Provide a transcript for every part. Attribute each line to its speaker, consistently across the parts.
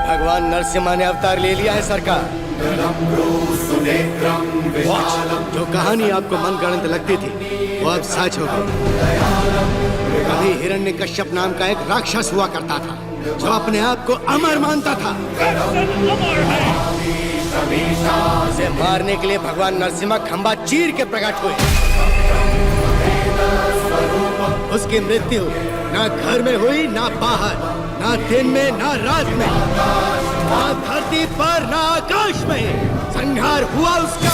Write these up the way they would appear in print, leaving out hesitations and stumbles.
Speaker 1: भगवान नरसिम्हा ने अवतार ले लिया है सरकार। जो कहानी आपको मनगढ़ंत लगती थी वो अब सच हो गई। कभी हिरण्यकश्यप नाम का एक राक्षस हुआ करता था जो अपने आप को अमर मानता था। उसे मारने के लिए भगवान नरसिम्हा खंबा चीर के प्रकट हुए। उसकी मृत्यु ना घर में हुई, ना बाहर, ना दिन में, ना रात में, ना धरती पर, ना आकाश में। संहार हुआ उसका।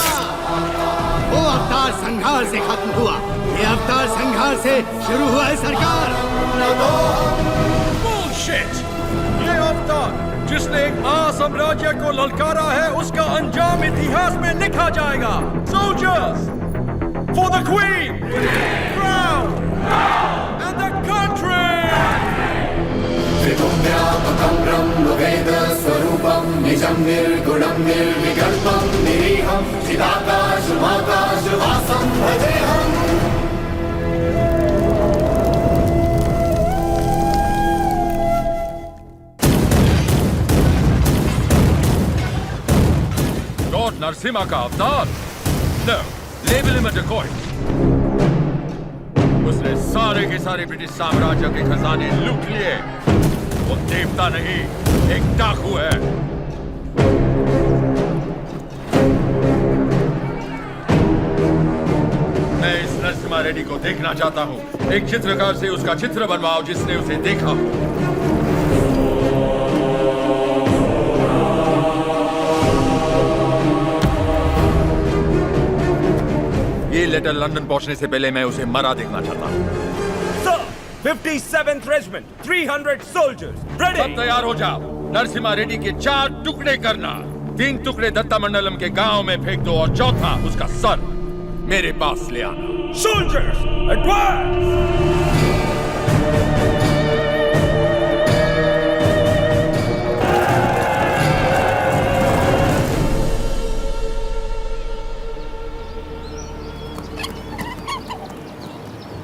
Speaker 1: वो अवतार संहार से खत्म हुआ, ये अवतार संहार से शुरू हुआ है सरकार।
Speaker 2: बुलशिट! ये अवतार जिसने एक महासाम्राज्य को ललकारा है, उसका अंजाम इतिहास में लिखा जाएगा। Soldiers, for the queen, crown and the country.
Speaker 3: त्रिगुण्यात्मकं ब्रह्म वेद स्वरूपं निजं निर्गुणं निर्विकल्पं निरीहं चिदाकाशमाकाशवासं भजेऽहम्।
Speaker 2: लॉर्ड नरसिम्हा का अवतार? No, label him a decoy. उसने सारे के सारे ब्रिटिश साम्राज्य के खजाने लूट लिए। वो देवता नहीं, एक डाकू है। मैं इस नरसिम्हा रेड्डी को देखना चाहता हूँ। एक चित्रकार से उसका चित्र बनवाओ जिसने उसे देखा। ये लेटर लंदन पहुंचने से पहले मैं उसे मरा देखना चाहता हूँ।
Speaker 4: 57th Regiment, 300 soldiers, ready!
Speaker 2: सब तैयार हो जाओ। नरसिम्हा रेड्डी के 4 टुकड़े करना। 3 टुकड़े दत्तामंडलम के गांव में फेंक दो और चौथा उसका सर मेरे पास ले आना।
Speaker 4: Soldiers, advance!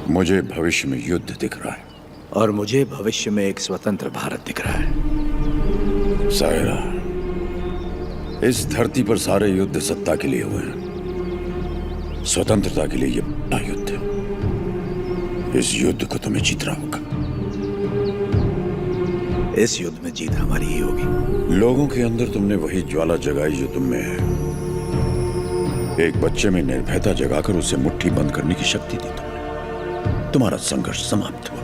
Speaker 5: मुझे भविष्य में युद्ध दिख रहा है
Speaker 6: और मुझे भविष्य में एक स्वतंत्र भारत दिख रहा है।
Speaker 5: सायरा, इस धरती पर सारे युद्ध सत्ता के लिए हुए हैं। स्वतंत्रता के लिए ये बड़ा युद्ध है। इस युद्ध को तुम्हें जीतना होगा।
Speaker 6: इस युद्ध में जीत हमारी ही होगी।
Speaker 5: लोगों के अंदर तुमने वही ज्वाला जगाई जो तुम में है। एक बच्चे में निर्भयता जगाकर उसे मुट्ठी बंद करने की शक्ति दी तुमने। तुम्हारा संघर्ष समाप्त हुआ।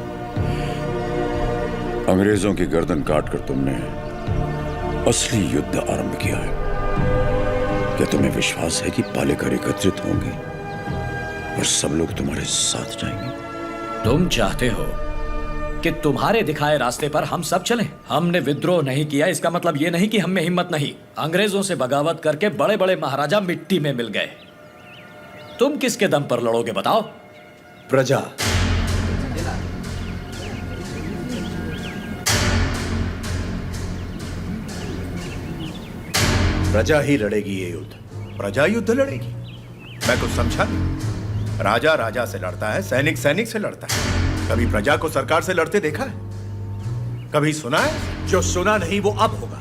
Speaker 5: अंग्रेजों की गर्दन काटकर तुमने असली युद्ध आरंभ किया है। क्या तुम्हें विश्वास है कि पालेकर एकत्रित होंगे और सब लोग तुम्हारे साथ जाएंगे?
Speaker 7: तुम चाहते हो कि तुम्हारे दिखाए रास्ते पर हम सब चलें? हमने विद्रोह नहीं किया, इसका मतलब ये नहीं कि हम में हिम्मत नहीं। अंग्रेजों से बगावत करके बड़े बड़े महाराजा मिट्टी में मिल गए। तुम किसके दम पर लड़ोगे बताओ?
Speaker 6: प्रजा। प्रजा ही लड़ेगी ये युद्ध।
Speaker 4: प्रजा युद्ध लड़ेगी? मैं कुछ समझा नहीं। राजा राजा से लड़ता है, सैनिक सैनिक से लड़ता है। कभी प्रजा को सरकार से लड़ते देखा है? कभी सुना है?
Speaker 6: जो सुना नहीं वो अब होगा।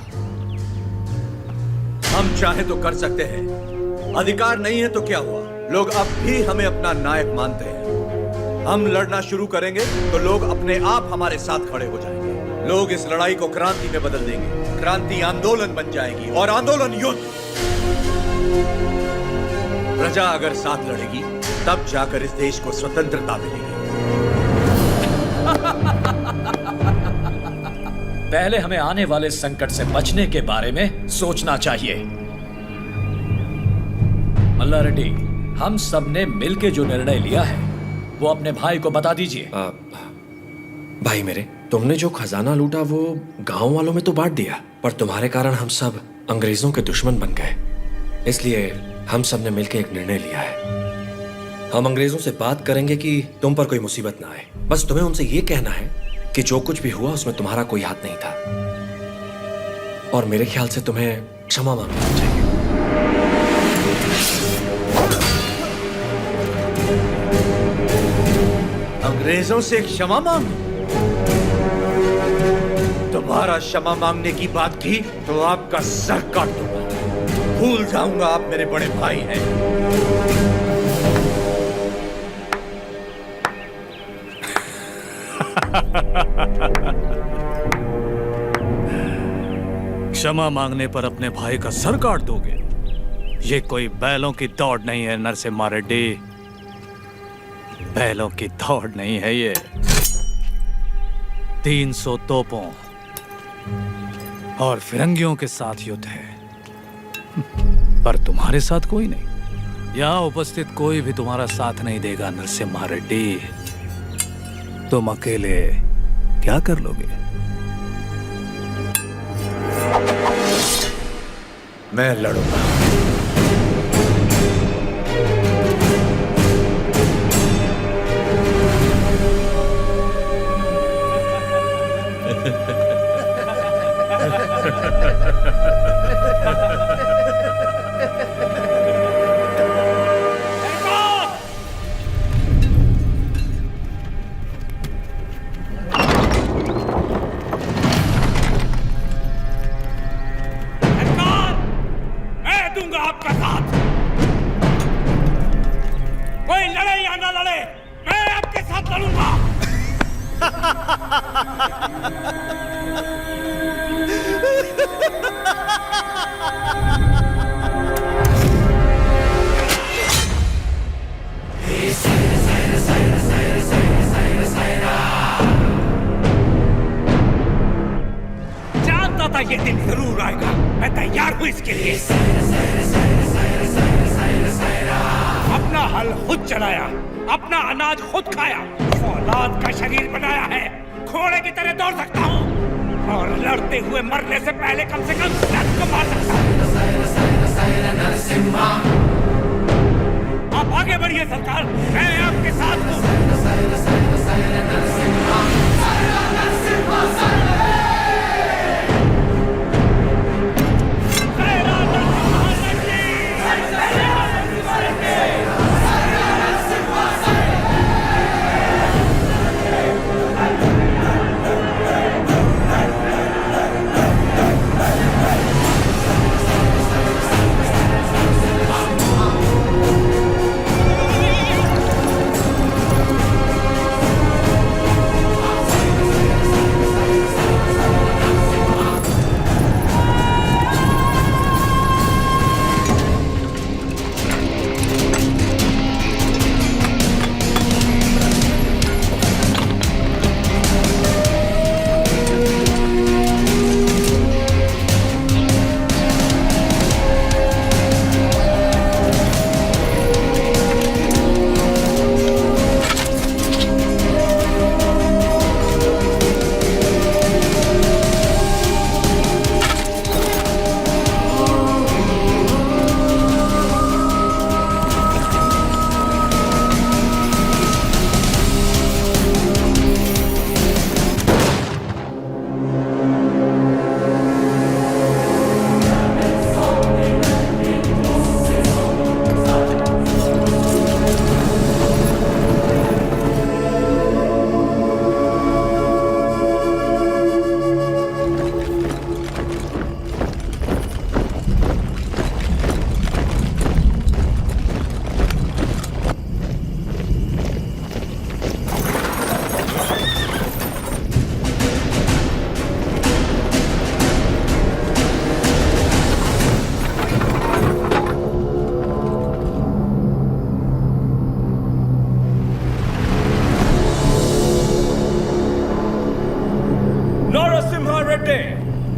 Speaker 6: हम चाहे तो कर सकते हैं, अधिकार नहीं है तो क्या हुआ? लोग अब भी हमें अपना नायक मानते हैं। हम लड़ना शुरू करेंगे तो लोग अपने आप हमारे साथ खड़े हो जाएंगे। लोग इस लड़ाई को क्रांति में बदल देंगे। क्रांति आंदोलन बन जाएगी और आंदोलन युद्ध। प्रजा अगर साथ लड़ेगी तब जाकर इस देश को स्वतंत्रता मिलेगी।
Speaker 7: पहले हमें आने वाले संकट से बचने के बारे में सोचना चाहिए। मल्ला रेड्डी, हम सब ने मिलकर जो निर्णय लिया है वो अपने भाई को बता दीजिए।
Speaker 8: भाई मेरे, तुमने जो खजाना लूटा वो गांव वालों में तो बांट दिया, पर तुम्हारे कारण हम सब अंग्रेजों के दुश्मन बन गए। इसलिए हम सब ने मिलकर एक निर्णय लिया है। हम अंग्रेजों से बात करेंगे कि तुम पर कोई मुसीबत ना आए। बस तुम्हें उनसे ये कहना है कि जो कुछ भी हुआ उसमें तुम्हारा कोई हाथ नहीं था, और मेरे ख्याल से तुम्हें क्षमा मांगना चाहिए।
Speaker 6: अंग्रेजों से क्षमा मांगो? दोबारा क्षमा मांगने की बात की तो आपका सर काट दूंगा। भूल जाऊंगा आप मेरे बड़े भाई हैं।
Speaker 9: क्षमा मांगने पर अपने भाई का सर काट दोगे? ये कोई बैलों की दौड़ नहीं है नरसिम्हा रेड्डी, बैलों की दौड़ नहीं है ये। 300 तोपों और फिरंगियों के साथ युद्ध है, पर तुम्हारे साथ कोई नहीं। यहाँ उपस्थित कोई भी तुम्हारा साथ नहीं देगा नरसिम्हा रेड्डी। तुम अकेले क्या कर लोगे?
Speaker 6: मैं लड़ूंगा।
Speaker 10: जानता था ये दिन जरूर आएगा, मैं तैयार हूं इसके लिए। अपना हल खुद चलाया, अपना अनाज खुद खाया, औलाद का शरीर बनाया है, घोड़े की तरह दौड़ सकता हूं और लड़ते हुए मरने से पहले कम से कम नर्स को मार सकता हूं। आप आगे बढ़िए सरकार, मैं आपके साथ हूं।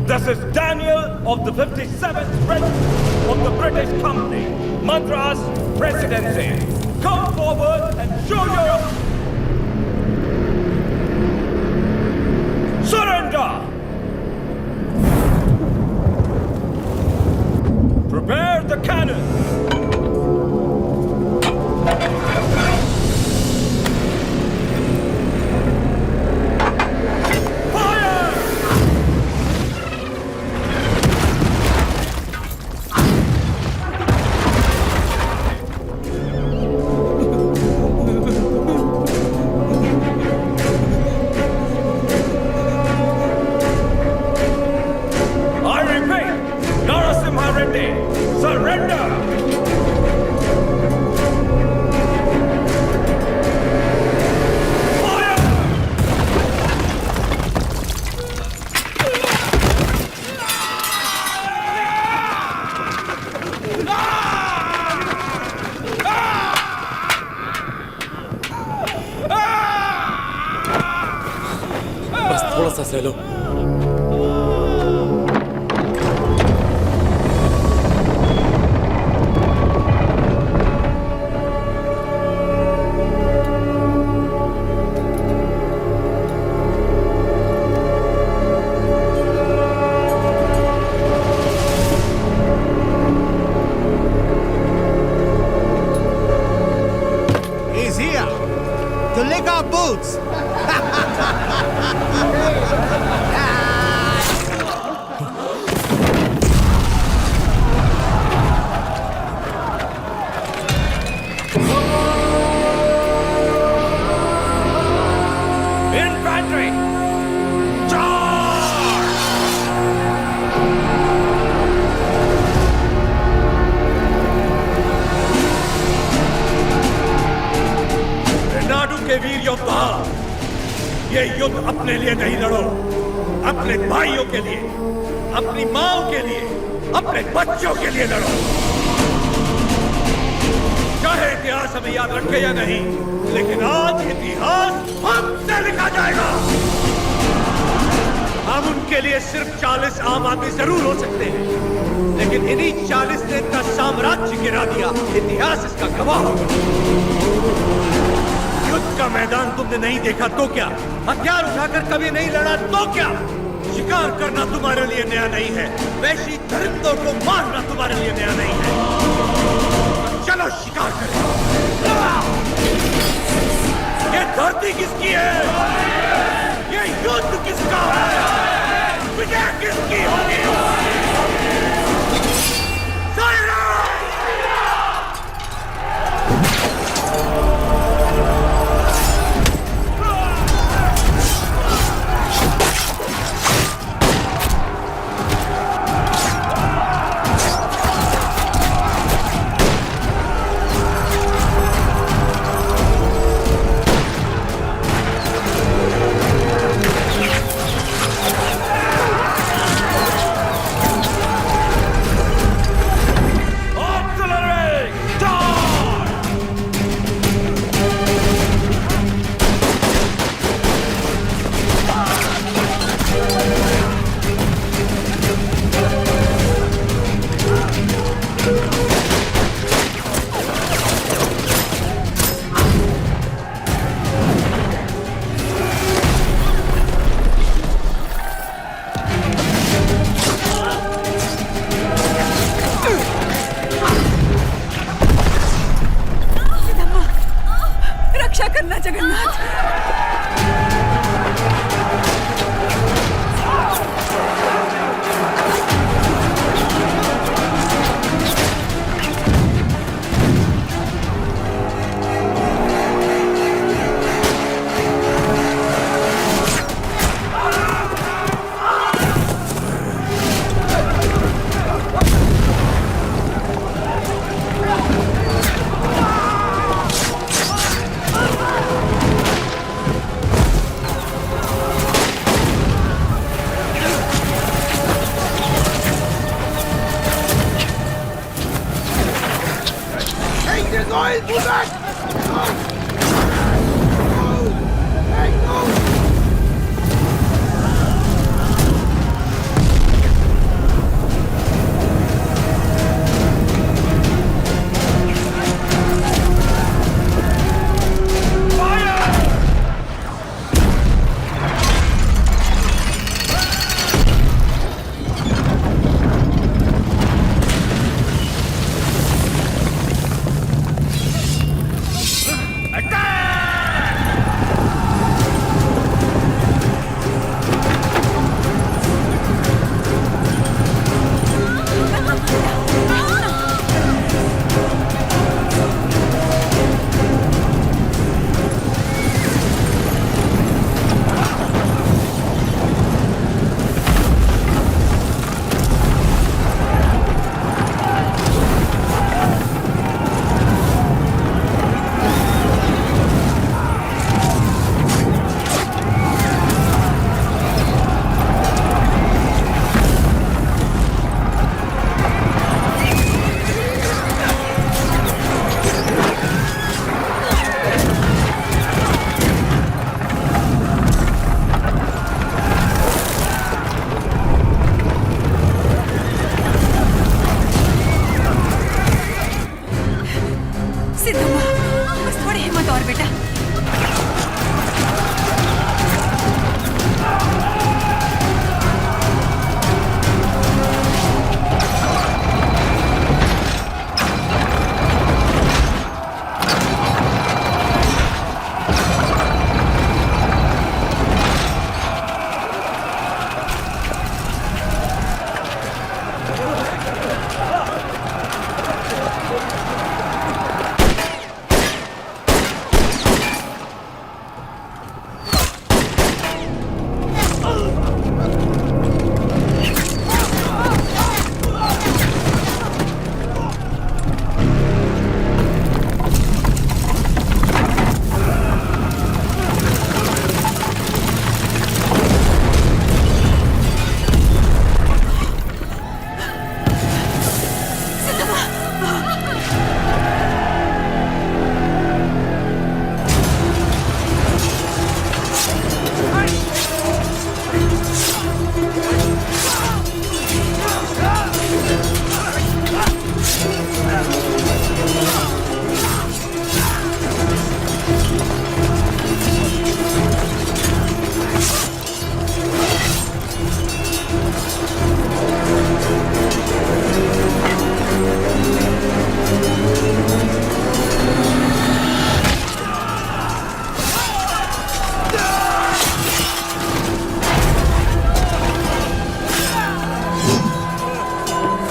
Speaker 2: This is Daniel of the 57th Regiment of the British Company, Madras Presidency. Come forward and show your surrender. Prepare the cannon.
Speaker 10: बेटे, सरेंडर।
Speaker 8: बस थोड़ा सा सह लो।
Speaker 1: He's here to lick our boots.
Speaker 10: Infantry, charge!
Speaker 2: Nadu के वीर योद्धा, ये युद्ध अपने लिए नहीं लड़ो, अपने भाइयों के लिए, अपनी माओ के लिए, अपने बच्चों के लिए लड़ो। चाहे इतिहास हमें याद रखे या नहीं, लेकिन आज इतिहास हमसे लिखा जाएगा। हम उनके लिए सिर्फ 40 आम आदमी जरूर हो सकते हैं, लेकिन इन्हीं 40 ने इनका साम्राज्य गिरा दिया। इतिहास इसका गवाह होगा। युद्ध का मैदान तुमने नहीं देखा तो क्या? हथियार उठाकर कभी नहीं लड़ा तो क्या? शिकार करना तुम्हारे लिए नया नहीं है, वैसी दरिंदों को मारना तुम्हारे लिए नया नहीं है। चलो शिकार करें। ये धरती किसकी है? ये युद्ध किसका है? विजय किसकी होगी?
Speaker 11: रक्षा करना जगन्नाथ।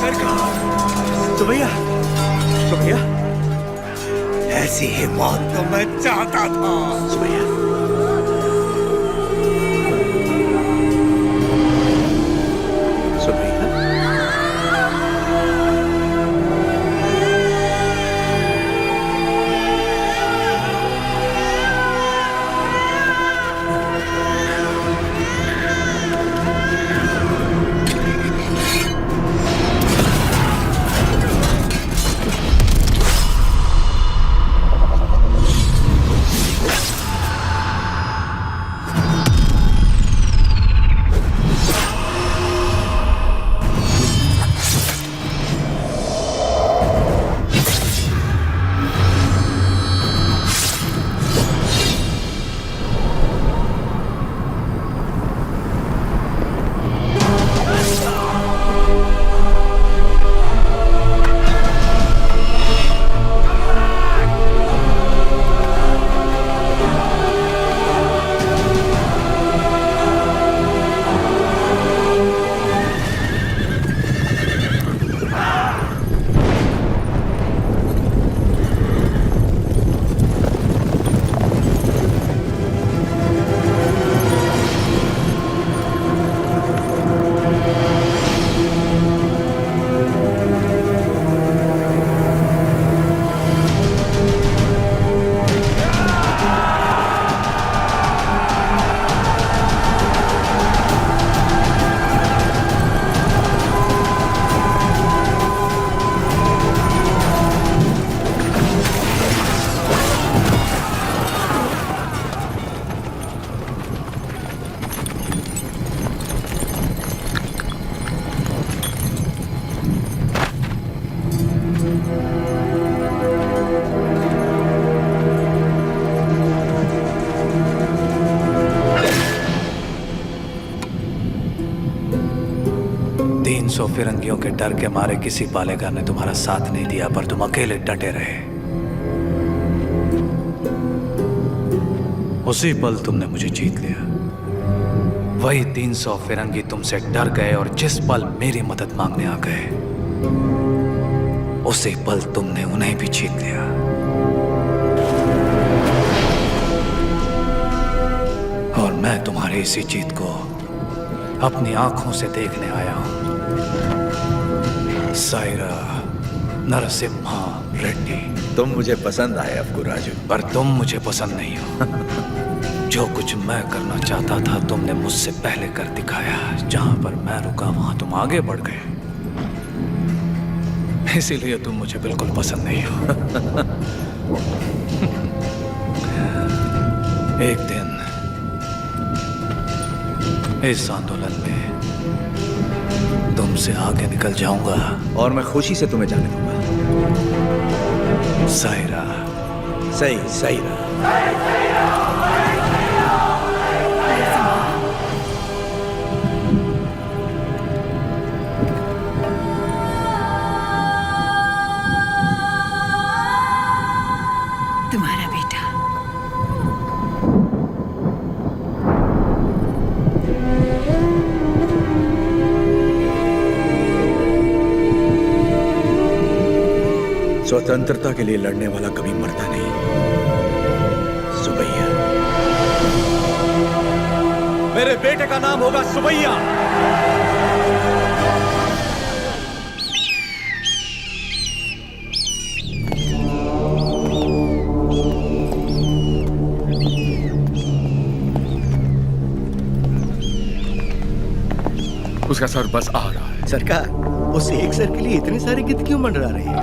Speaker 10: सरकार,
Speaker 6: सुबैया, सुबैया,
Speaker 10: ऐसी ही मौत तो मैं चाहता था।
Speaker 6: सुबैया, सुबैया,
Speaker 9: सौ फिरंगियों के डर के मारे किसी पालेगार ने तुम्हारा साथ नहीं दिया, पर तुम अकेले डटे रहे। उसी पल तुमने मुझे जीत लिया। वही 300 फिरंगी तुमसे डर गए और जिस पल मेरी मदद मांगने आ गए, उसी पल तुमने उन्हें भी जीत लिया। और मैं तुम्हारी इसी जीत को अपनी आंखों से देखने आया हूं। सायरा नरसिम्हा रेड्डी।
Speaker 6: तुम मुझे पसंद आए अफगू राजू,
Speaker 9: पर तुम मुझे पसंद नहीं हो। जो कुछ मैं करना चाहता था तुमने मुझसे पहले कर दिखाया। जहां पर मैं रुका वहां तुम आगे बढ़ गए, इसीलिए तुम मुझे बिल्कुल पसंद नहीं हो। एक दिन इस आंदोलन में तुमसे आगे निकल जाऊंगा
Speaker 6: और मैं खुशी से तुम्हें जाने दूंगा।
Speaker 9: सायरा।
Speaker 6: सही सायरा।
Speaker 11: तुम्हारा बेटा।
Speaker 6: स्वतंत्रता के लिए लड़ने वाला कभी मरता नहीं। सुबैया। मेरे बेटे का नाम होगा सुबैया।
Speaker 2: उसका सर बस आ रहा है।
Speaker 1: सरकार, उस एक सर के लिए इतने सारे गिद्ध क्यों मंडरा रहे हैं?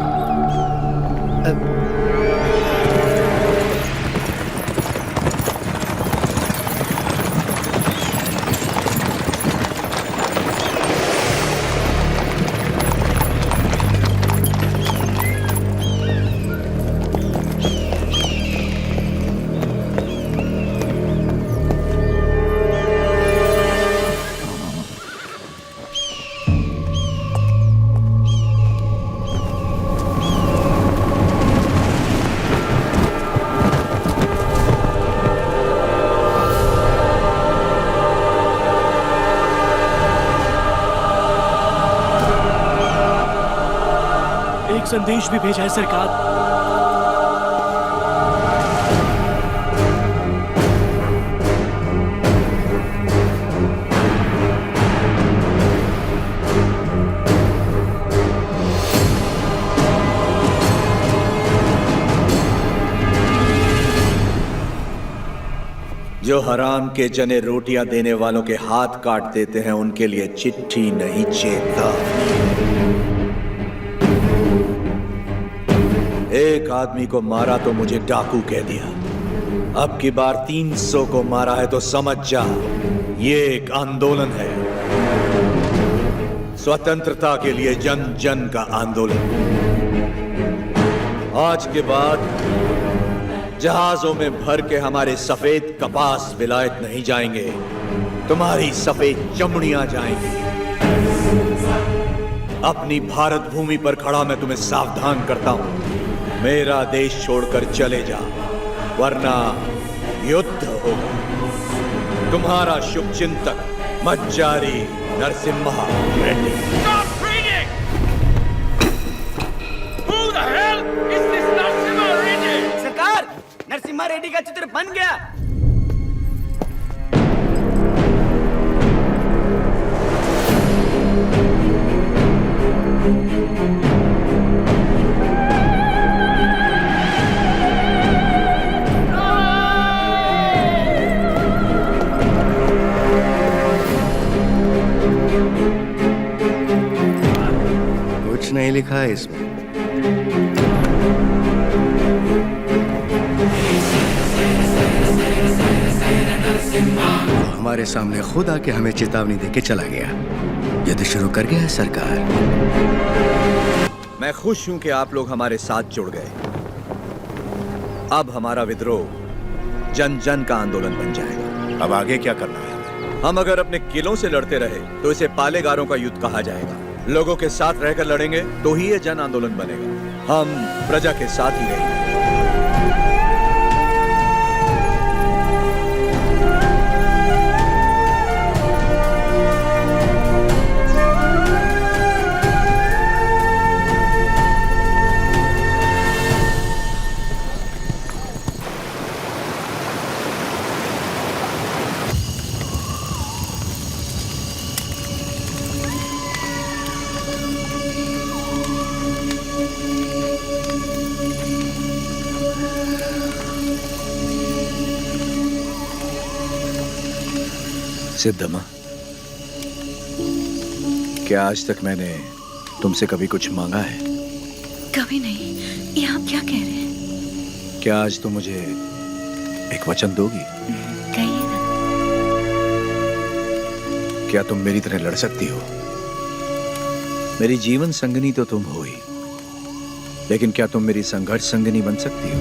Speaker 10: एक संदेश भी भेजा है सरकार।
Speaker 6: जो हराम के जने रोटियां देने वालों के हाथ काट देते हैं उनके लिए चिट्ठी नहीं चेतावनी। एक आदमी को मारा तो मुझे डाकू कह दिया, अब की बार 300 को मारा है तो समझ जा ये एक आंदोलन है, स्वतंत्रता के लिए जन जन का आंदोलन। आज के बाद जहाजों में भर के हमारे सफेद कपास विलायत नहीं जाएंगे, तुम्हारी सफेद चमड़ियां जाएंगी। अपनी भारत भूमि पर खड़ा मैं तुम्हें सावधान करता हूं, मेरा देश छोड़कर चले जा वरना युद्ध होगा। तुम्हारा शुभचिंतक मज्जारी नरसिम्हा रेड्डी।
Speaker 1: सरकार, नरसिम्हा रेड्डी का चित्र बन गया। कुछ नहीं लिखा है इसमें। हमारे सामने खुद आके हमें चेतावनी देके चला गया। युद्ध शुरू कर गया है सरकार।
Speaker 6: मैं खुश हूं कि आप लोग हमारे साथ जुड़ गए। अब हमारा विद्रोह जन जन का आंदोलन बन जाएगा।
Speaker 4: अब आगे क्या करना है?
Speaker 6: हम अगर अपने किलों से लड़ते रहे तो इसे पालेगारों का युद्ध कहा जाएगा। लोगों के साथ रहकर लड़ेंगे तो ही ये जन आंदोलन बनेगा। हम प्रजा के साथ ही रहेंगे। सिद्धम्मा, क्या आज तक मैंने तुमसे कभी कुछ मांगा है?
Speaker 11: कभी नहीं। ये आप क्या कह रहे हैं?
Speaker 6: क्या आज तुम मुझे एक वचन दोगी?
Speaker 11: कहिए ना।
Speaker 6: क्या तुम मेरी तरह लड़ सकती हो? मेरी जीवन संगनी तो तुम हो ही, लेकिन क्या तुम मेरी संघर्ष संगनी बन सकती हो?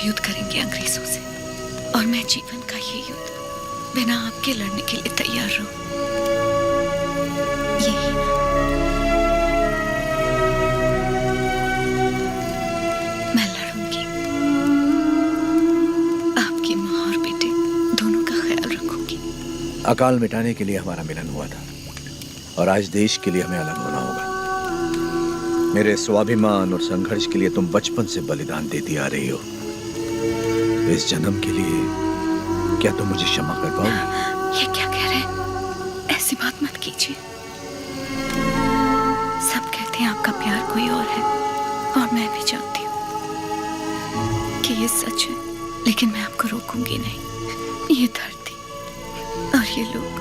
Speaker 11: युद्ध करेंगे अंग्रेजों से और मैं जीवन का ये युद्ध बिना आपके लड़ने के लिए तैयार रहूं। यही ना? मैं लड़ूंगी, आपकी माँ और बेटे दोनों का ख्याल रखूंगी।
Speaker 6: अकाल मिटाने के लिए हमारा मिलन हुआ था और आज देश के लिए हमें अलग होना होगा। मेरे स्वाभिमान और संघर्ष के लिए तुम बचपन से बलिदान देती आ रही हो। इस जन्म के लिए क्या तुम मुझे क्षमा कर पाओगी?
Speaker 11: ये क्या कह रहे हैं? ऐसी बात मत कीजिए। सब कहते हैं आपका प्यार कोई और है और मैं भी जानती हूँ कि ये सच है, लेकिन मैं आपको रोकूंगी नहीं। ये धरती और ये लोग,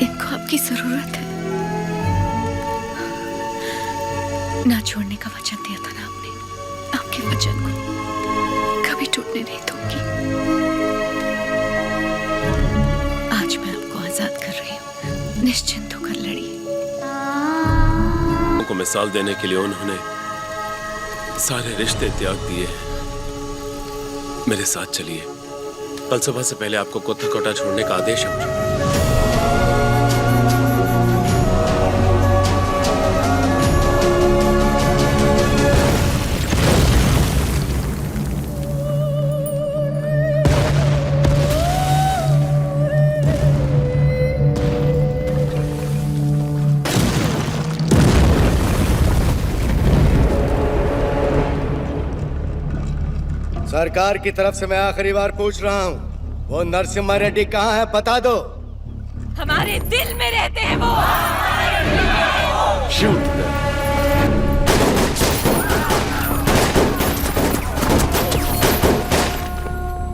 Speaker 11: इनको आपकी जरूरत है। ना छोड़ने का वचन दिया था ना आपने, आपके वचन को कभी टूटने नहीं दूंगी। आज मैं आपको आजाद कर रही हूँ, निश्चिंत होकर लड़िए।
Speaker 12: को मिसाल देने के लिए उन्होंने सारे रिश्ते त्याग दिए। मेरे साथ चलिए, कल सुबह से पहले आपको कोटा छोड़ने का आदेश है मुझे।
Speaker 1: सरकार की तरफ से मैं आखिरी बार पूछ रहा हूँ, वो नरसिम्हा रेड्डी कहाँ है बता दो।
Speaker 11: हमारे दिल में रहते हैं वो।
Speaker 5: Shoot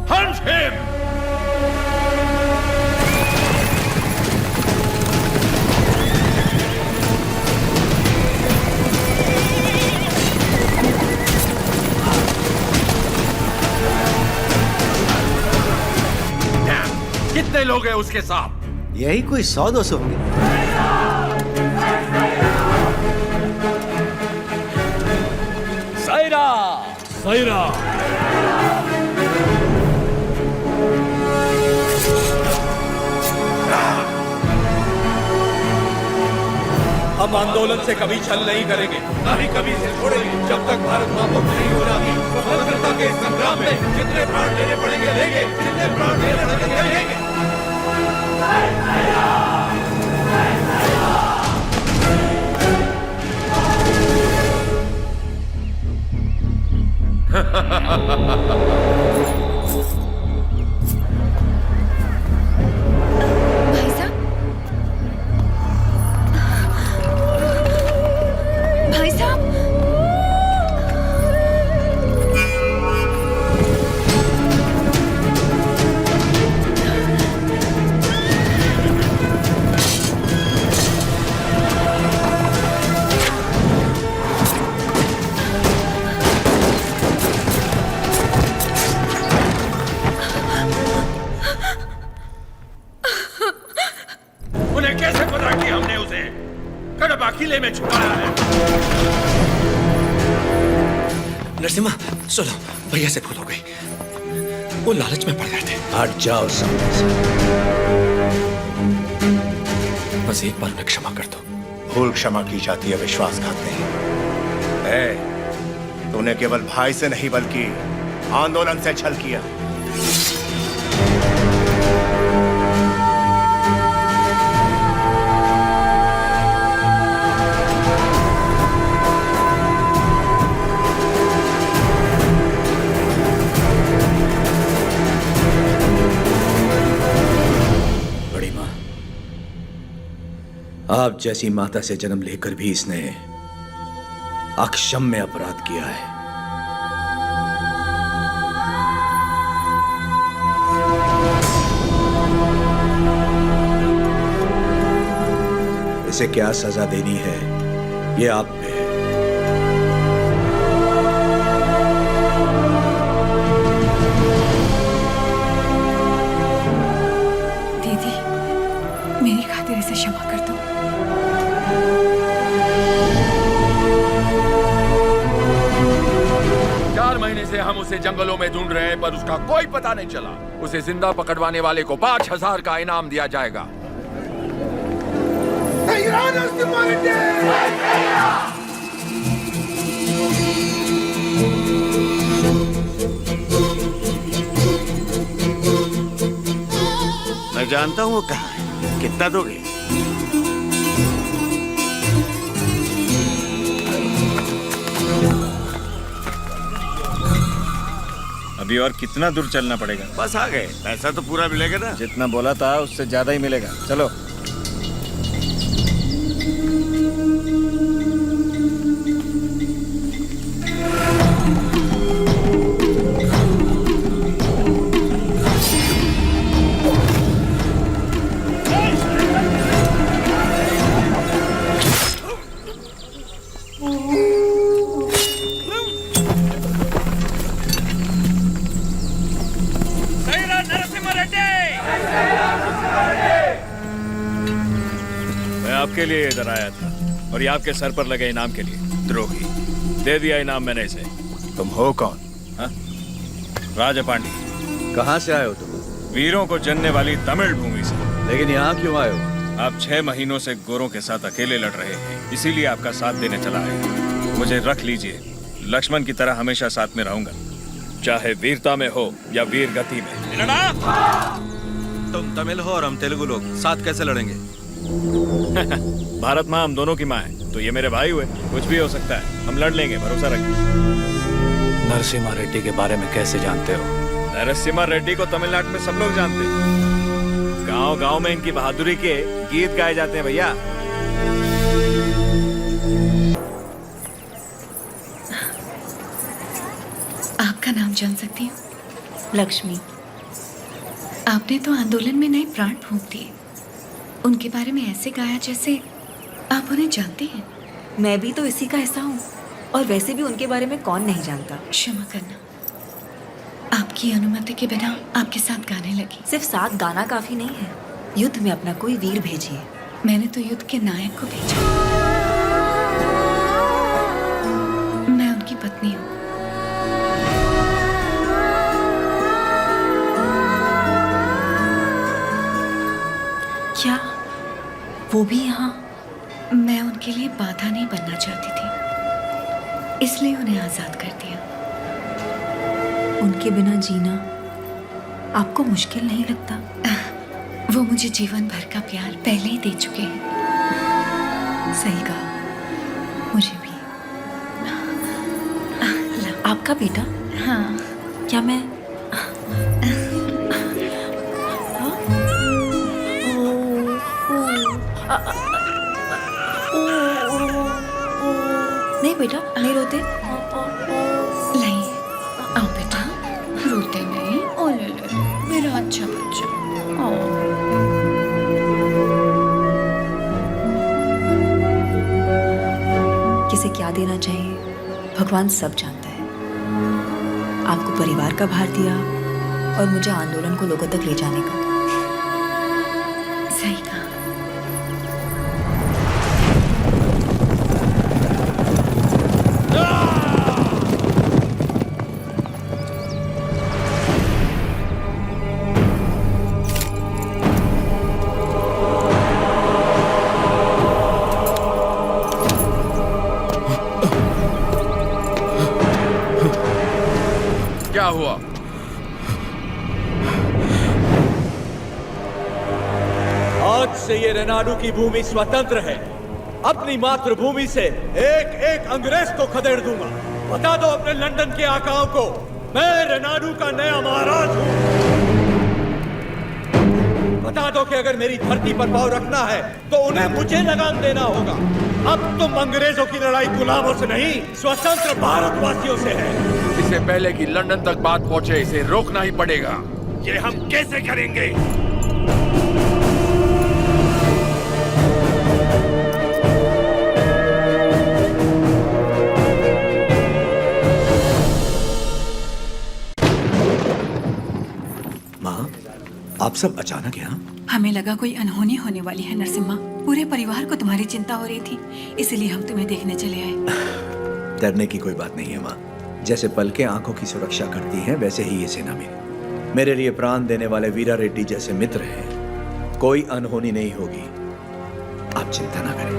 Speaker 2: Hunt him! कितने लोग हैं उसके साथ?
Speaker 1: यही कोई 100-200 होंगे।
Speaker 7: सायरा
Speaker 9: सायरा
Speaker 6: हम आंदोलन से कभी छल नहीं करेंगे, ना ही कभी इसे छोड़ेंगे। जब तक भारत मां मुक्त नहीं हो जाती, स्वतंत्रता के संग्राम में जितने प्राण देने पड़ेंगे लेंगे, जितने प्राण देने पड़ेंगे लेंगे।
Speaker 11: भाई साहब, भाई साहब,
Speaker 2: उन्हें कैसे पता कि हमने उसे कड़बा किले में छुपाया है?
Speaker 8: नरसिम्हा सुनो, भैया से भूल हो गई, वो लालच में पड़ गए थे।
Speaker 6: हट जाओ सामने से।
Speaker 8: बस एक बार उन्हें क्षमा कर दो।
Speaker 4: भूल क्षमा की जाती है, विश्वासघात नहीं। तूने केवल भाई से नहीं बल्कि आंदोलन से छल किया।
Speaker 6: बड़ी मां, आप जैसी माता से जन्म लेकर भी इसने अक्षम्य अपराध किया है। इसे क्या सजा देनी है, ये आप पे है।
Speaker 11: दीदी, मेरी खातिर इसे क्षमा कर दो।
Speaker 2: 4 महीने से हम उसे जंगलों में ढूंढ रहे हैं, पर उसका कोई पता नहीं चला। उसे जिंदा पकड़वाने वाले को 5000 का इनाम दिया जाएगा।
Speaker 3: मैं जानता हूँ वो कहाँ है। कितना दोगे?
Speaker 13: अभी और कितना दूर चलना पड़ेगा?
Speaker 3: बस आ गए। पैसा तो पूरा मिलेगा ना?
Speaker 13: जितना बोला था उससे ज्यादा ही मिलेगा। चलो। आपके लिए इधर आया था और ये आपके सर पर लगे इनाम के लिए। द्रोही, दे दिया इनाम मैंने इसे।
Speaker 4: तुम हो कौन?
Speaker 13: राजा पांडी।
Speaker 6: कहाँ से आए हो तुम?
Speaker 13: वीरों को जनने वाली तमिल भूमि से।
Speaker 6: लेकिन यहाँ क्यों आए हो?
Speaker 13: आप 6 महीनों से गोरों के साथ अकेले लड़ रहे हैं, इसीलिए आपका साथ देने चला है। मुझे रख लीजिए, लक्ष्मण की तरह हमेशा साथ में रहूंगा, चाहे वीरता में हो या वीर गति में।
Speaker 6: तुम तमिल हो और हम तेलुगु लोग, साथ कैसे लड़ेंगे?
Speaker 13: भारत माँ हम दोनों की माँ है, तो ये मेरे भाई हुए। कुछ भी हो सकता है, हम लड़ लेंगे, भरोसा रखिए।
Speaker 9: नरसिम्हा रेड्डी के बारे में कैसे जानते हो?
Speaker 13: नरसिम्हा रेड्डी को तमिलनाडु में सब लोग जानते हैं। गांव गांव में इनकी बहादुरी के गीत गाए जाते हैं भैया।
Speaker 11: आपका नाम जान सकती हूँ? लक्ष्मी। आपने तो आंदोलन में नए प्राण फूंक दिए। उनके बारे में ऐसे गाया जैसे आप उन्हें जानते हैं।
Speaker 14: मैं भी तो इसी का हिस्सा हूँ, और वैसे भी उनके बारे में कौन नहीं जानता।
Speaker 11: क्षमा करना, आपकी अनुमति के बिना आपके साथ गाने लगी।
Speaker 14: सिर्फ साथ गाना काफी नहीं है, युद्ध में अपना कोई वीर भेजिए।
Speaker 11: मैंने तो युद्ध के नायक को भेजा। मैं उनकी पत्नी हूँ।
Speaker 14: क्या वो भी यहाँ?
Speaker 11: मैं उनके लिए बाधा नहीं बनना चाहती थी, इसलिए उन्हें आजाद कर दिया।
Speaker 14: उनके बिना जीना आपको मुश्किल नहीं लगता?
Speaker 11: वो मुझे जीवन भर का प्यार पहले ही दे चुके हैं।
Speaker 14: सही कहा, मुझे भी। आपका बेटा?
Speaker 11: हाँ।
Speaker 14: क्या मैं नहीं बेटा, नहीं रोते।
Speaker 11: नहीं, आओ बेटा, रोते नहीं। ओ ले ले, मेरा अच्छा बच्चा।
Speaker 14: किसे क्या देना चाहिए भगवान सब जानता है। आपको परिवार का भार दिया और मुझे आंदोलन को लोगों तक ले जाने का।
Speaker 11: सही कहा।
Speaker 12: क्या हुआ?
Speaker 6: आज से ये रेनाडू की भूमि स्वतंत्र है। अपनी मातृभूमि से एक एक अंग्रेज को खदेड़ दूंगा। बता दो अपने लंदन के आकाओं को, मैं रेनाडू का नया महाराज हूं। बता दो कि अगर मेरी धरती पर पांव रखना है तो उन्हें मुझे लगाम देना होगा। अब तुम अंग्रेजों की लड़ाई गुलामों से नहीं, स्वतंत्र भारतवासियों से है।
Speaker 12: इससे पहले कि लंदन तक बात पहुंचे, इसे रोकना ही पड़ेगा। ये हम कैसे करेंगे?
Speaker 6: माँ, आप सब अचानक यहाँ?
Speaker 15: हमें लगा कोई अनहोनी होने वाली है नरसिम्हा। पूरे परिवार को तुम्हारी चिंता हो रही थी, इसलिए हम तुम्हें देखने चले आए।
Speaker 6: डरने की कोई बात नहीं है माँ। जैसे पलकें आंखों की सुरक्षा करती हैं, वैसे ही ये सेना मेरे लिए प्राण देने वाले वीरा रेड्डी जैसे मित्र हैं। कोई अनहोनी नहीं होगी, आप चिंता ना करें।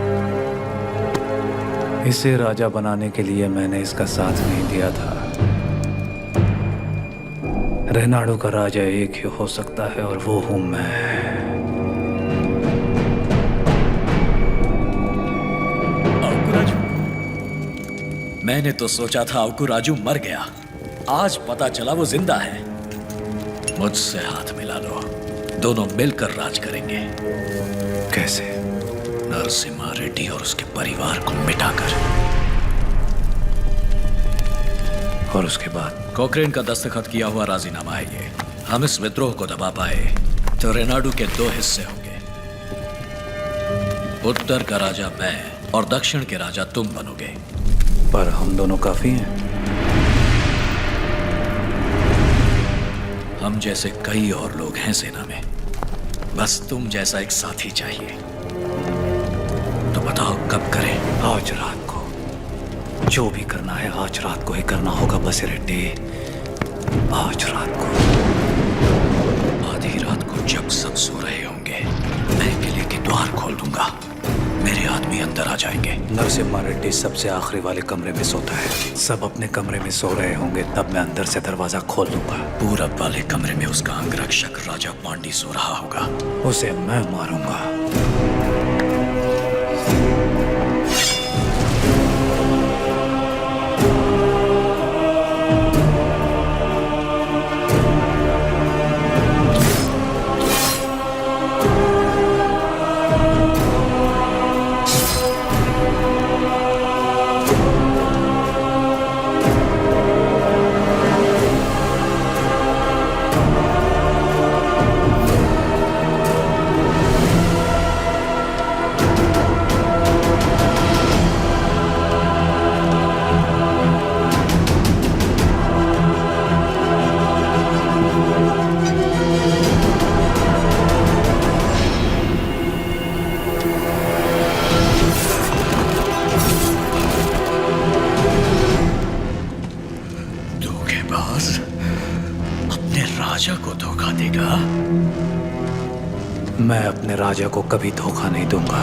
Speaker 9: इसे राजा बनाने के लिए मैंने इसका साथ नहीं दिया था। रेनाडू का राजा एक ही हो सकता है, और वो हूं मैं।
Speaker 7: मैंने तो सोचा था अवकुराजू मर गया, आज पता चला वो जिंदा है। मुझसे हाथ मिला लो, दोनों मिलकर राज करेंगे।
Speaker 9: कैसे?
Speaker 7: नरसिम्हा रेड्डी और उसके परिवार को मिटाकर।
Speaker 9: और उसके बाद?
Speaker 7: कोक्रेन का दस्तखत किया हुआ राजीनामा है ये। हम इस विद्रोह को दबा पाए तो रेनाडू के दो हिस्से होंगे। उत्तर का राजा मैं और दक्षिण के राजा तुम बनोगे।
Speaker 9: पर हम दोनों काफी हैं।
Speaker 7: हम जैसे कई और लोग हैं सेना में, बस तुम जैसा एक साथी चाहिए। तो बताओ कब करें?
Speaker 9: आज रात को। जो भी करना है आज रात को ही करना होगा बसिरेड्डी। आज रात को।
Speaker 7: आधी रात को जब सब सो रहे होंगे, मैं किले के द्वार खोल दूंगा। मेरे आदमी अंदर आ जाएंगे।
Speaker 9: नरसिम्हा रेड्डी सबसे आखिरी वाले कमरे में सोता है। सब अपने कमरे में सो रहे होंगे, तब मैं अंदर से दरवाजा खोल दूंगा।
Speaker 7: पूरब वाले कमरे में उसका अंगरक्षक राजा पांडी सो रहा होगा।
Speaker 9: उसे मैं मारूंगा। मैं अपने राजा को कभी धोखा नहीं दूंगा।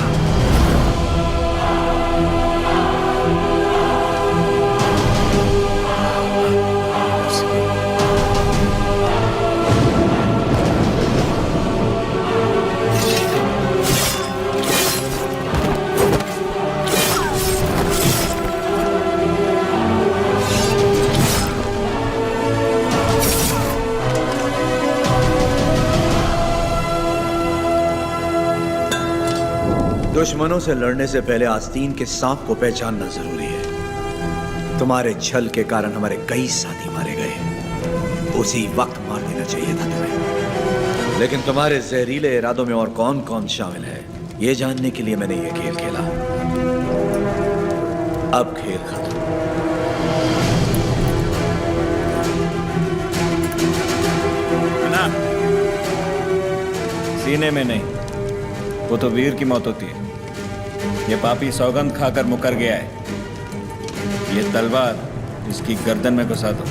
Speaker 6: दुश्मनों से लड़ने से पहले आस्तीन के सांप को पहचानना जरूरी है। तुम्हारे छल के कारण हमारे कई साथी मारे गए। उसी वक्त मार देना चाहिए था तुम्हें। लेकिन तुम्हारे जहरीले इरादों में और कौन कौन शामिल है, यह जानने के लिए मैंने यह खेल खेला। अब खेल खत्म।
Speaker 13: ना, सीने में नहीं, वो तो वीर की मौत होती है। ये पापी सौगंध खाकर मुकर गया है। ये तलवार इसकी गर्दन में घुसा दो।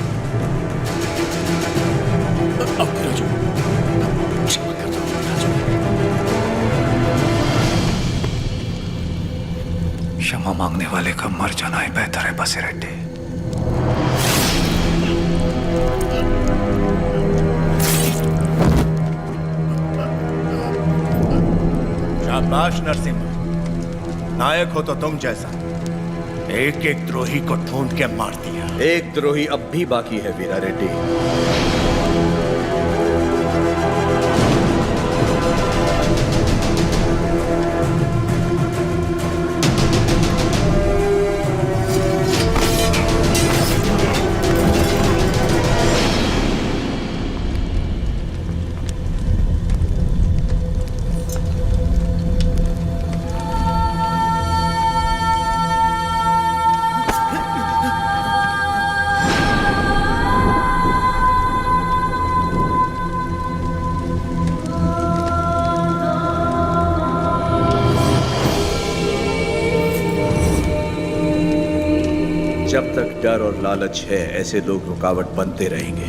Speaker 9: क्षमा मांगने वाले का मर जाना ही बेहतर है बसिरेड्डी।
Speaker 4: शाबाश नरसिम्हा, नायक हो तो तुम जैसा। एक एक द्रोही को ढूंढ के मार दिया।
Speaker 6: एक द्रोही अब भी बाकी है वीरा रेड्डी। जब तक डर और लालच है, ऐसे लोग रुकावट बनते रहेंगे।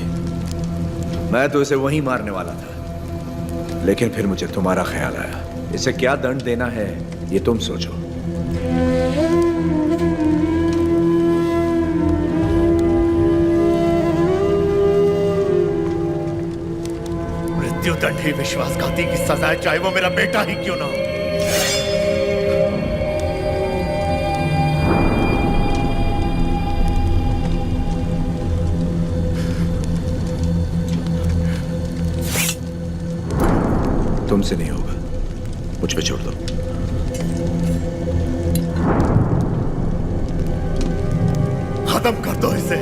Speaker 6: मैं तो इसे वहीं मारने वाला था, लेकिन फिर मुझे तुम्हारा ख्याल आया। इसे क्या दंड देना है, ये तुम सोचो।
Speaker 4: मृत्युदंड ही विश्वासघाती की सजा है, चाहे वो मेरा बेटा ही क्यों ना हो। तुमसे नहीं होगा, मुझ पे छोड़ दो। खत्म कर दो इसे।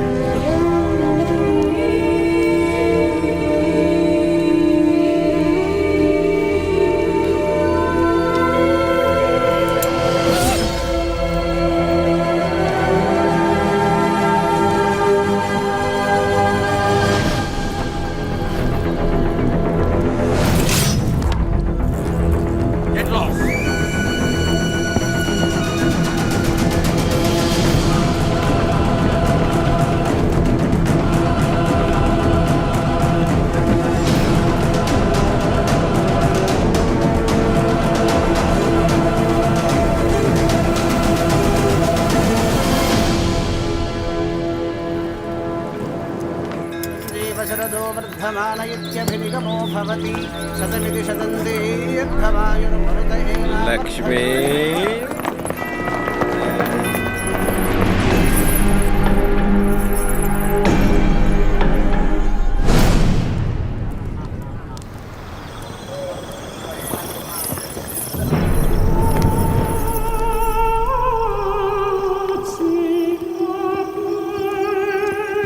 Speaker 13: लक्ष्मी,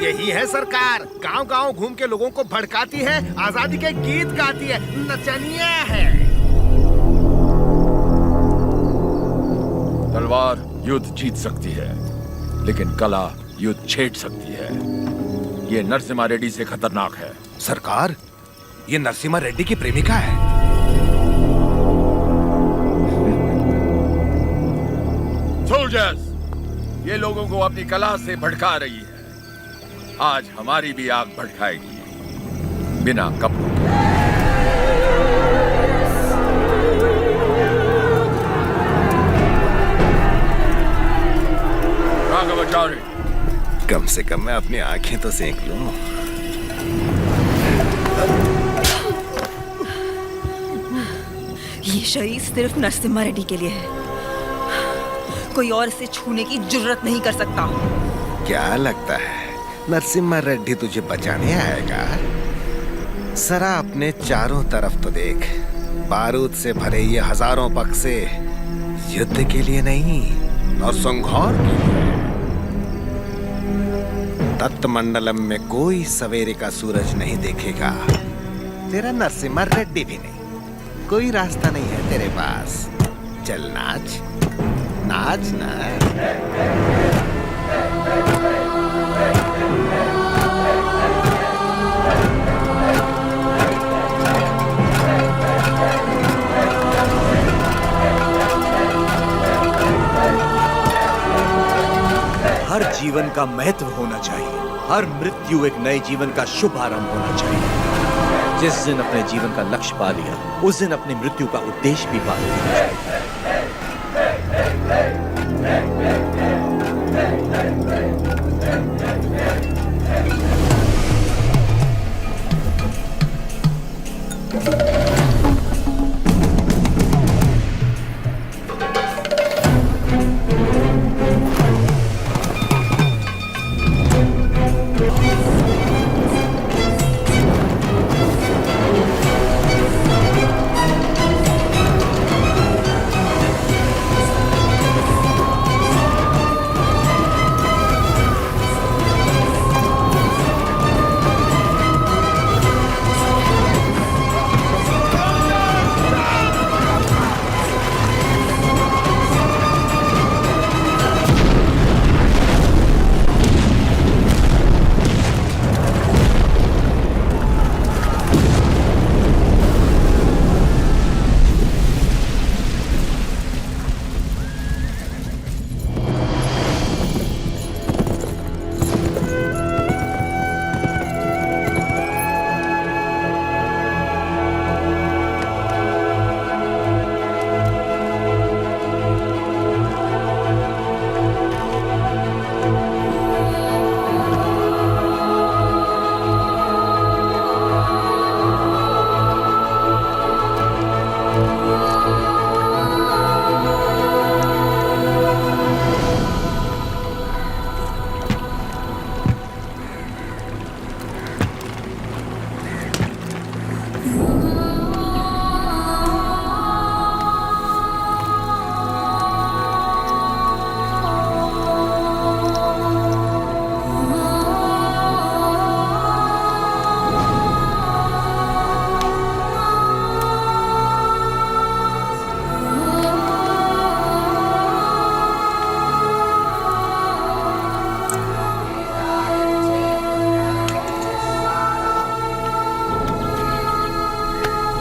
Speaker 1: यही है सरकार, गांव गांव घूम के लोगों को भड़काती है, आजादी के गीत गाती है, नचनिया है।
Speaker 5: तलवार युद्ध जीत सकती है, लेकिन कला युद्ध छेड़ सकती है। ये नरसिम्हा रेड्डी से खतरनाक है।
Speaker 1: सरकार, ये नरसिम्हा रेड्डी की प्रेमिका है।
Speaker 5: सोल्जर्स, ये लोगों को अपनी कला से भड़का रही है। आज हमारी भी आग भड़काएगी, बिना कपड़ों के।
Speaker 3: से कम मैं अपनी आंखें तो सेक लूं।
Speaker 14: ये शरीर सिर्फ नरसिम्हा रेड्डी के लिए है, कोई और इसे छूने की जुर्रत नहीं कर सकता।
Speaker 3: क्या लगता है नरसिम्हा रेड्डी तुझे बचाने आएगा? जरा अपने चारों तरफ तो देख, बारूद से भरे ये हजारों बक्से युद्ध के लिए नहीं और संहार के लिए। तत्मंडलम में कोई सवेरे का सूरज नहीं देखेगा, तेरा नरसिम्हा रेड्डी भी नहीं। कोई रास्ता नहीं है तेरे पास। चल नाच नाच ना।
Speaker 6: हर जीवन का महत्व होना चाहिए, हर मृत्यु एक नए जीवन का शुभ आरंभ होना चाहिए। जिस दिन अपने जीवन का लक्ष्य पा लिया, उस दिन अपनी मृत्यु का उद्देश्य भी पा लिया।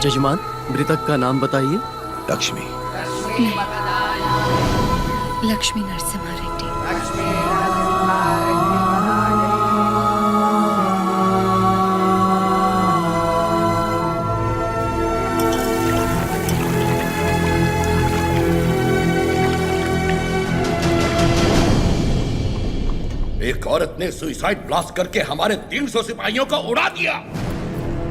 Speaker 16: जजमान, मृतक का नाम बताइए।
Speaker 6: लक्ष्मी।
Speaker 11: लक्ष्मी नरसिम्हा रेड्डी।
Speaker 17: एक औरत ने सुसाइड ब्लास्ट करके हमारे 300 सिपाहियों को उड़ा दिया।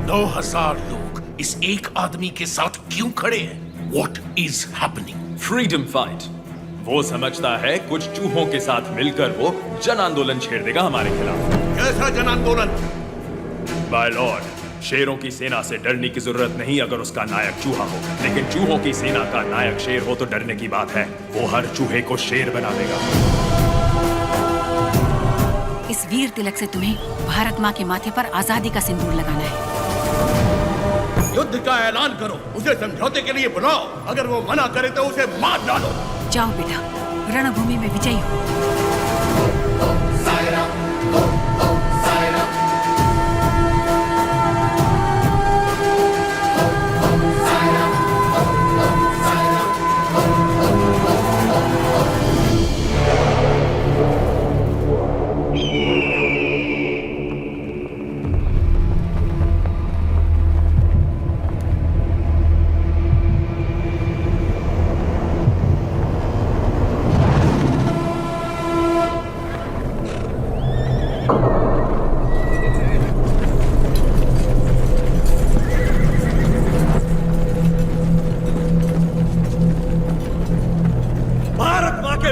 Speaker 10: 9,000 लोग इस एक आदमी के साथ क्यों खड़े हैं? What is happening?
Speaker 18: Freedom fight. वो समझता है कुछ चूहों के साथ मिलकर वो जन आंदोलन छेड़ देगा हमारे खिलाफ।
Speaker 17: कैसा जन आंदोलन?
Speaker 18: माय लॉर्ड, शेरों की सेना से डरने की जरूरत नहीं अगर उसका नायक चूहा हो, लेकिन चूहों की सेना का नायक शेर हो तो डरने की बात है। वो हर चूहे को शेर बना देगा।
Speaker 15: इस वीर तिलक से तुम्हें भारत माँ के माथे पर आजादी का सिंदूर लगाना है।
Speaker 17: युद्ध का ऐलान करो, उसे समझौते के लिए बुलाओ। अगर वो मना करे तो उसे मार डालो।
Speaker 15: जाओ बेटा, रणभूमि में विजयी हो।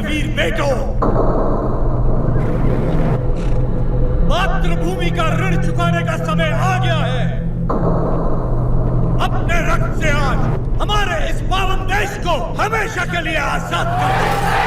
Speaker 10: वीर बेटो, मातृभूमि का ऋण चुकाने का समय आ गया है। अपने रक्त से आज हमारे इस पावन देश को हमेशा के लिए आजाद कर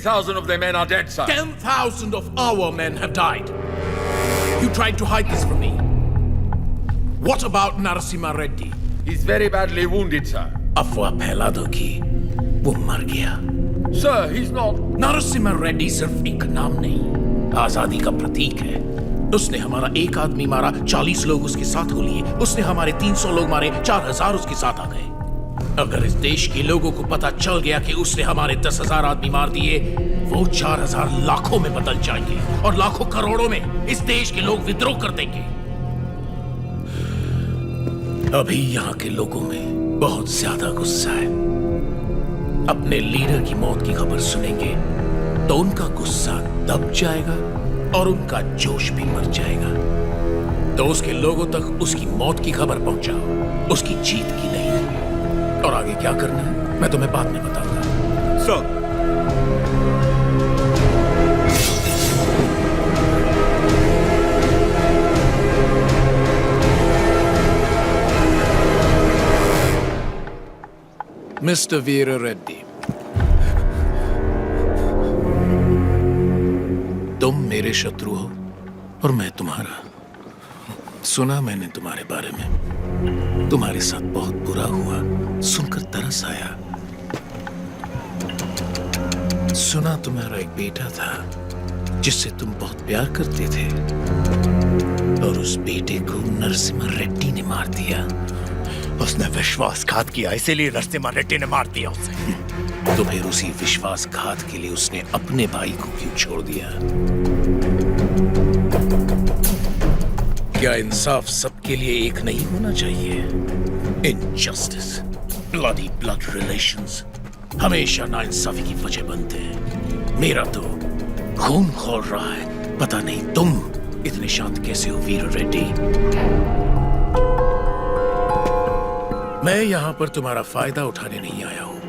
Speaker 17: 10,000 of their men are dead, sir.
Speaker 10: 10,000 of our men have died. You tried to hide this from me. What about Narasimha Reddy?
Speaker 17: He's very badly wounded, sir.
Speaker 10: अफवाह फैला दो कि वो मर गया।
Speaker 17: Sir, he's not.
Speaker 10: Narasimha Reddy सिर्फ एक नाम नहीं, आजादी का प्रतीक है। उसने हमारा एक आदमी मारा, 40 लोग उसके साथ हो लिए। उसने हमारे 300 लोग मारे, 4000 उसके साथ आ गए। अगर इस देश के लोगों को पता चल गया कि उसने हमारे 10,000 आदमी मार दिए, वो 4000 लाखों में बदल जाएंगे और लाखों करोड़ों में इस देश के लोग विद्रोह कर देंगे। अभी यहाँ के लोगों में बहुत ज्यादा गुस्सा है। अपने लीडर की मौत की खबर सुनेंगे तो उनका गुस्सा दब जाएगा और उनका जोश भी मर जाएगा। तो उसके लोगों तक उसकी मौत की खबर पहुंचाओ, उसकी जीत की नहीं। और आगे क्या करना है मैं तुम्हें बाद में बताऊंगा।
Speaker 6: सर,
Speaker 10: मिस्टर वीर रेड्डी, तुम मेरे शत्रु हो और मैं तुम्हारा। सुना मैंने तुम्हारे बारे में, तुम्हारे साथ बहुत बुरा हुआ, सुनकर तरस आया। सुना तुम्हारा एक बेटा था जिससे तुम बहुत प्यार करते थे और उस बेटे को नरसिम्हा रेड्डी ने मार दिया।
Speaker 3: उसने विश्वासघात किया, इसीलिए नरसिम्हा रेड्डी ने मार दिया उसे।
Speaker 10: तो फिर उसी विश्वासघात के लिए उसने अपने भाई को क्यों छोड़ दिया? क्या इंसाफ सबके लिए एक नहीं होना चाहिए? इनजस्टिस, ब्लडी ब्लड रिलेशंस हमेशा नाइंसाफी की वजह बनते हैं। मेरा तो खून खौल रहा है। पता नहीं तुम इतने शांत कैसे हो वीर रेड्डी। मैं यहाँ पर तुम्हारा फायदा उठाने नहीं आया हूँ,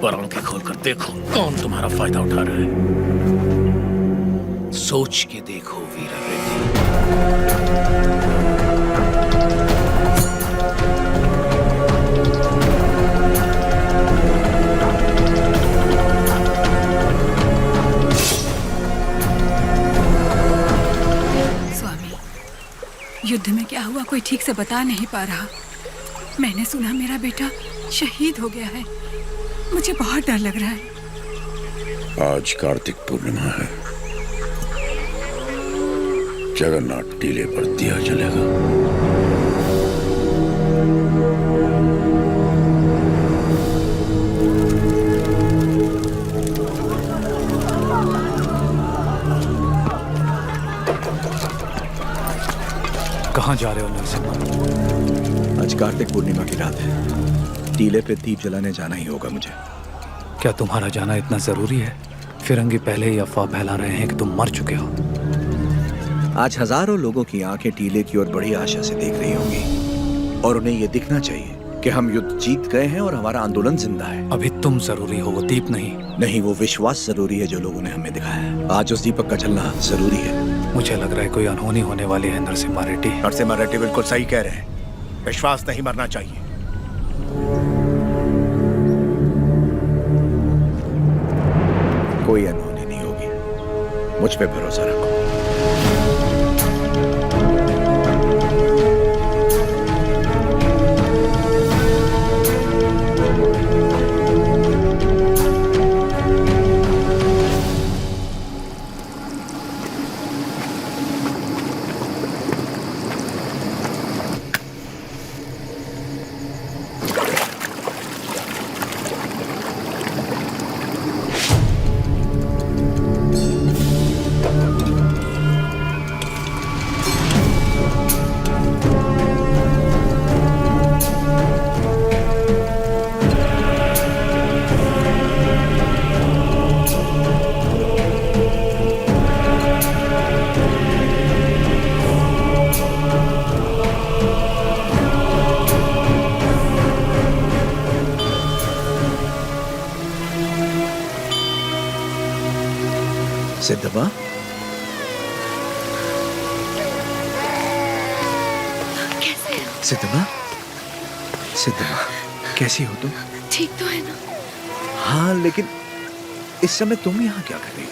Speaker 10: पर आंखें खोलकर देखो कौन तुम्हारा फायदा उठा रहा है। सोच के देखो वीर रेड्डी।
Speaker 15: स्वामी, युद्ध में क्या हुआ कोई ठीक से बता नहीं पा रहा। मैंने सुना मेरा बेटा शहीद हो गया है। मुझे बहुत डर लग रहा है।
Speaker 5: आज कार्तिक पूर्णिमा है। जगन्नाथ टीले पर दिया जलेगा।
Speaker 9: कहाँ जा रहे हो नरसिम्हा?
Speaker 6: आज कार्तिक पूर्णिमा की रात है। टीले पे दीप जलाने जाना ही होगा मुझे।
Speaker 9: क्या तुम्हारा जाना इतना जरूरी है? फिरंगी पहले ही अफवाह फैला रहे हैं कि तुम मर चुके हो।
Speaker 6: आज हजारों लोगों की आंखें टीले की ओर बड़ी आशा से देख रही होंगी और उन्हें यह दिखना चाहिए कि हम युद्ध जीत गए हैं और हमारा आंदोलन जिंदा है।
Speaker 9: अभी तुम जरूरी हो, वो दीप नहीं।
Speaker 6: नहीं, वो विश्वास जरूरी है जो लोगों ने हमें दिखाया है। आज उस दीपक का जलना जरूरी है।
Speaker 9: मुझे लग रहा है कोई अनहोनी होने वाली है नरसिम्हा रेड्डी।
Speaker 3: नरसिम्हा रेड्डी बिल्कुल सही कह रहे हैं। विश्वास नहीं मरना चाहिए।
Speaker 6: कोई अनहोनी नहीं होगी, मुझ पे भरोसा रखो। सिद्धबा,
Speaker 11: कैसे हो?
Speaker 6: सिद्धबा, सिद्धबा, कैसी हो तुम?
Speaker 11: ठीक तो है ना?
Speaker 6: हाँ, लेकिन इस समय तुम यहाँ क्या कर रही हो?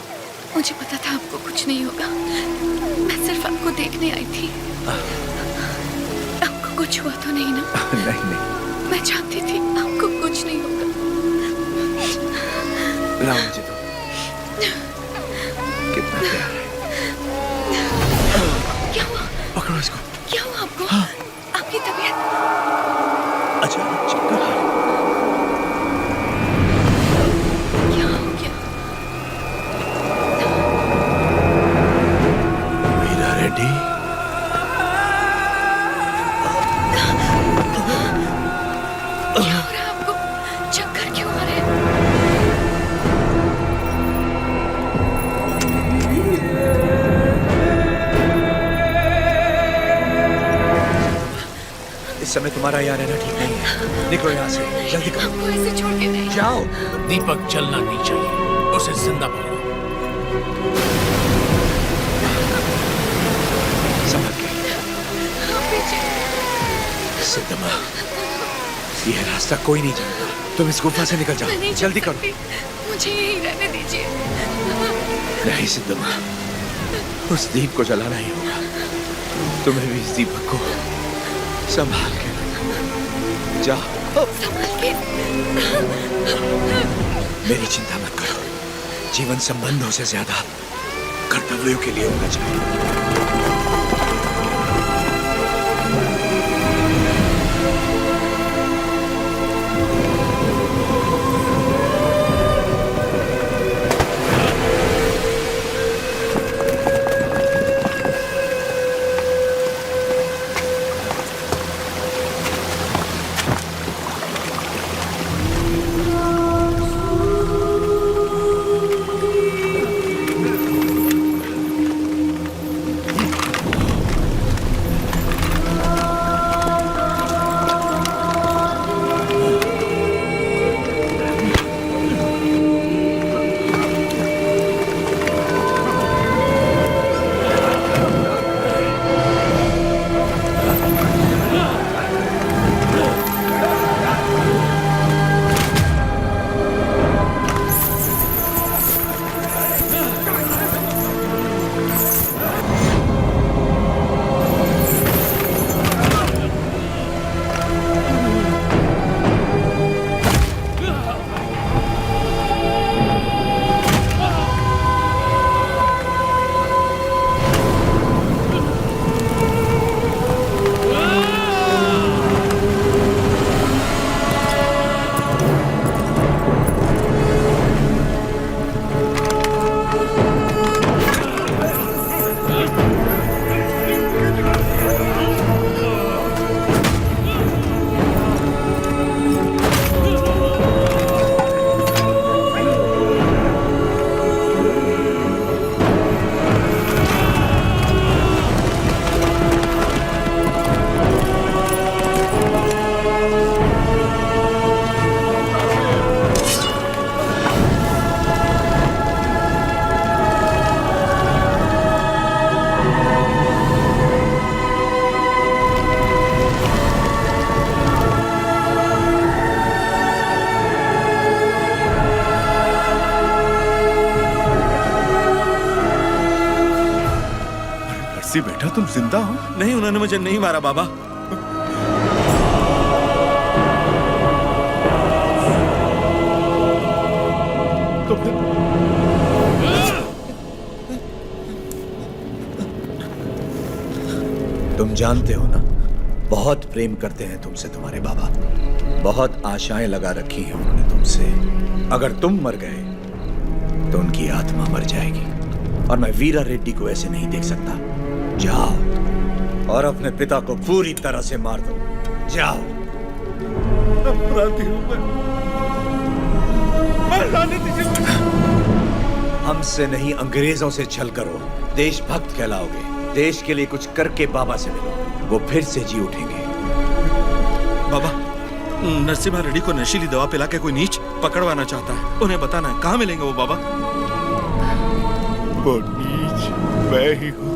Speaker 11: मुझे पता था आपको कुछ नहीं होगा। मैं सिर्फ आपको देखने आई थी। आपको कुछ हुआ तो नहीं ना?
Speaker 6: नहीं नहीं।
Speaker 11: मैं जानती थी आपको कुछ नहीं होगा।
Speaker 6: लाओ मुझे तो। कितना प्यार है।
Speaker 11: क्या हुआ?
Speaker 6: पकड़ो इसको।
Speaker 11: क्या हुआ आपको? आपकी तबीयत?
Speaker 6: अचानक चक्कर आ रहे।
Speaker 11: क्या हो गया?
Speaker 6: वीरा रेड्डी।
Speaker 11: क्या हो रहा है आपको? चक्कर क्यों आ रहे हैं?
Speaker 6: इस समय तुम्हारा यहाँ रहना ठीक नहीं है। निकलो यहाँ से, जल्दी करो।
Speaker 11: आपको ऐसे छोड़ के नहीं
Speaker 6: जाओ।
Speaker 9: दीपक जलना नहीं चाहिए, उसे जिंदा पकड़ो।
Speaker 6: संभल के।
Speaker 11: पीछे।
Speaker 6: सिद्धमा, ये रास्ता कोई नहीं जानता। तुम इस गुफा से निकल जाओ, जल्दी करो।
Speaker 11: मुझे यहीं रहने दीजिए।
Speaker 6: नहीं सिद्धमा, उस दीप को जलाना ही होगा। तुम्हें भी इस दीपक को संभाल के जाओ।
Speaker 11: संभाल के।
Speaker 6: मेरी चिंता मत करो। जीवन संबंधों से ज्यादा कर्तव्यों के लिए होना चाहिए।
Speaker 4: बेटा तुम जिंदा हो?
Speaker 6: नहीं, उन्होंने मुझे नहीं मारा बाबा। तुम जानते हो ना, बहुत प्रेम करते हैं तुमसे तुम्हारे बाबा। बहुत आशाएं लगा रखी हैं उन्होंने तुमसे। अगर तुम मर गए तो उनकी आत्मा मर जाएगी, और मैं वीरा रेड्डी को ऐसे नहीं देख सकता। जाओ और अपने पिता को पूरी तरह से मार दो। जाओ।
Speaker 2: अपराधी हूं मैं लाने दीजिए मुझे।
Speaker 6: हमसे नहीं, अंग्रेजों से छल करो, देशभक्त कहलाओगे। देश के लिए कुछ करके बाबा से मिलो, वो फिर से जी उठेंगे।
Speaker 2: बाबा, नरसिम्हा रेड्डी को नशीली दवा पिला के कोई नीच पकड़वाना चाहता है। उन्हें बताना है कहाँ मिलेंगे वो बाबा।
Speaker 4: वो नीच मैं ही हूँ।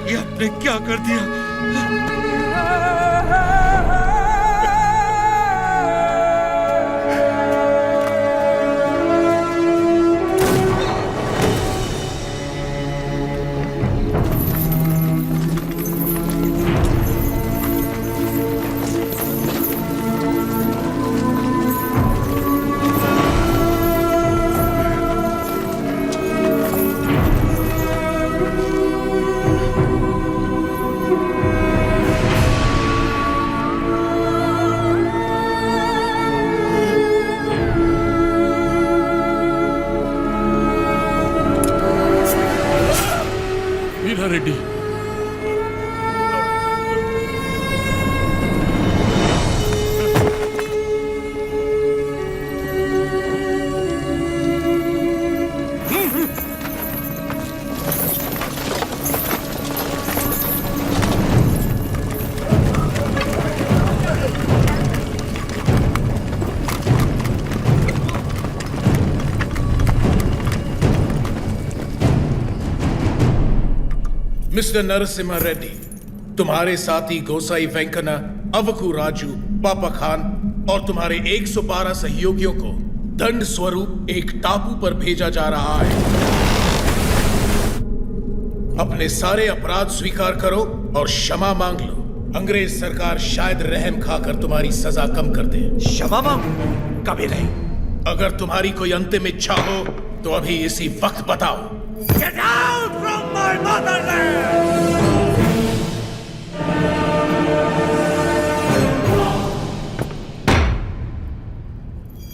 Speaker 2: ये आपने क्या कर दिया?
Speaker 12: रेड्डी
Speaker 19: मिस्टर नरसिम्हा रेड्डी, तुम्हारे साथी गोसाई वेंकना, अवकू राजू, पापा खान और तुम्हारे 112 सहयोगियों को दंड स्वरूप एक टापू पर भेजा जा रहा है। अपने सारे अपराध स्वीकार करो और क्षमा मांग लो। अंग्रेज सरकार शायद रहम खाकर तुम्हारी सजा कम कर दे।
Speaker 6: क्षमा मांगू? कभी नहीं।
Speaker 19: अगर तुम्हारी कोई अंतिम इच्छा हो तो अभी इसी वक्त बताओ।
Speaker 10: Get out from my motherland!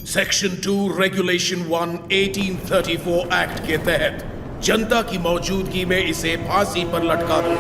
Speaker 19: Section 2 regulation 1 1834 act के तहत जनता की मौजूदगी में इसे फांसी पर लटका दो।